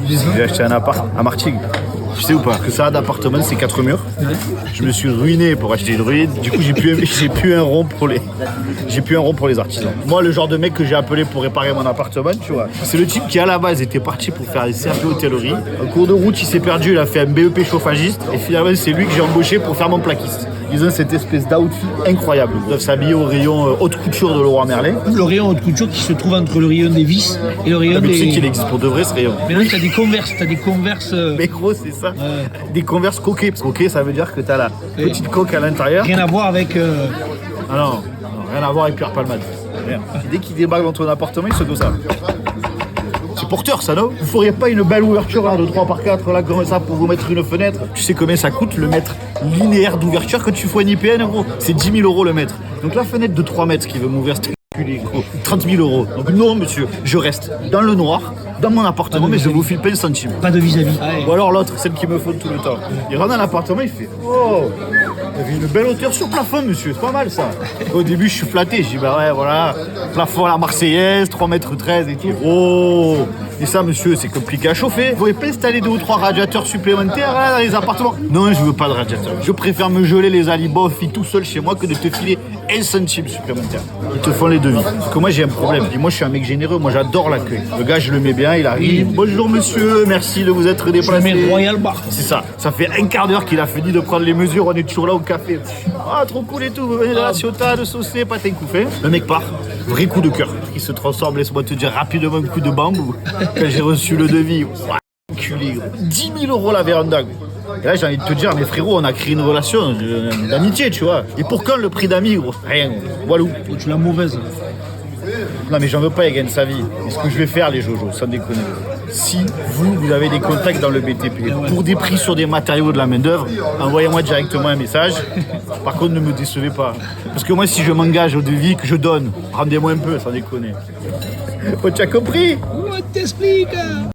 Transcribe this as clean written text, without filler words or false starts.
J'ai acheté un appart à Martigues. Tu sais ou pas que ça d'appartement c'est 4 murs. Je me suis ruiné pour acheter une ruine. Du coup j'ai plus un rond pour les artisans. Moi le genre de mec que j'ai appelé pour réparer mon appartement, tu vois. C'est le type qui à la base était parti pour faire des CAP hôtellerie. En cours de route il s'est perdu, il a fait un BEP chauffagiste et finalement c'est lui que j'ai embauché pour faire mon plaquiste. Ils ont cette espèce d'outfit incroyable. Ils doivent s'habiller au rayon haute couture de Leroy Merlin. Le rayon haute couture qui se trouve entre le rayon des vis et le rayon Mais des... tu sais qu'il existe pour de vrai ce rayon. Mais là, t'as des converses... Mais gros, c'est ça. Des Converse coquets. Parce que coquet, ça veut dire que t'as la petite coque à l'intérieur. Rien à voir avec... Ah non, rien à voir avec Pierre Palmade. Rien. Dès qu'il débarque dans ton appartement, il se doit ça. C'est porteur ça, non? Vous feriez pas une belle ouverture là, de 3 par 4 là comme ça pour vous mettre une fenêtre? Tu sais combien ça coûte le mètre linéaire d'ouverture que tu fais un IPN gros? C'est 10 000 € le mètre. Donc la fenêtre de 3 mètres qui veut m'ouvrir, c'est gros, 30 000 €. Donc non monsieur, je reste dans le noir, dans mon appartement, mais je vous file pas un centime. Pas de vis-à-vis. Ou alors l'autre, celle qui me faut tout le temps. Il rentre dans l'appartement, il fait oh, il y avait une belle hauteur sur plafond, monsieur, c'est pas mal ça. Au début, je suis flatté, je dis bah ouais, voilà, plafond à la Marseillaise, 3,13 m et tout. Oh, et ça, monsieur, c'est compliqué à chauffer. Vous pouvez pas installer 2 ou 3 radiateurs supplémentaires là, dans les appartements? Non, je veux pas de radiateur. Je préfère me geler les alibos tout seul chez moi que de te filer un centime supplémentaire. Ils te font les devis. Parce que moi, j'ai un problème. Et moi, je suis un mec généreux. Moi, j'adore l'accueil. Le gars, je le mets bien, il arrive. Bonjour, monsieur, merci de vous être déplacé. Je mets Royal Bar. C'est ça. Ça fait un quart d'heure qu'il a fini de prendre les mesures. On est toujours là au café. Ah, trop cool et tout. Vous venez de la Ciotat, de saucer, pâté couffé. Le mec part. Vrai coup de cœur. Il se transforme, laisse-moi te dire rapidement, un coup de bambou. Quand j'ai reçu le devis. Ouah, enculé, gros. 10 000 € la véranda. Et là, j'ai envie de te dire, mes frérots, on a créé une relation d'amitié, tu vois. Et pour quand le prix d'amis, gros? Rien. Walou. Tu l'as mauvaise. Non, mais j'en veux pas, il gagne sa vie. Et ce que je vais faire, les Jojo, sans déconner. Si vous avez des contacts dans le BTP, pour des prix sur des matériaux de la main-d'œuvre, envoyez-moi directement un message. Par contre, ne me décevez pas. Parce que moi, si je m'engage au devis que je donne, rendez-moi un peu, sans déconner. Oh, tu as compris? On t'explique.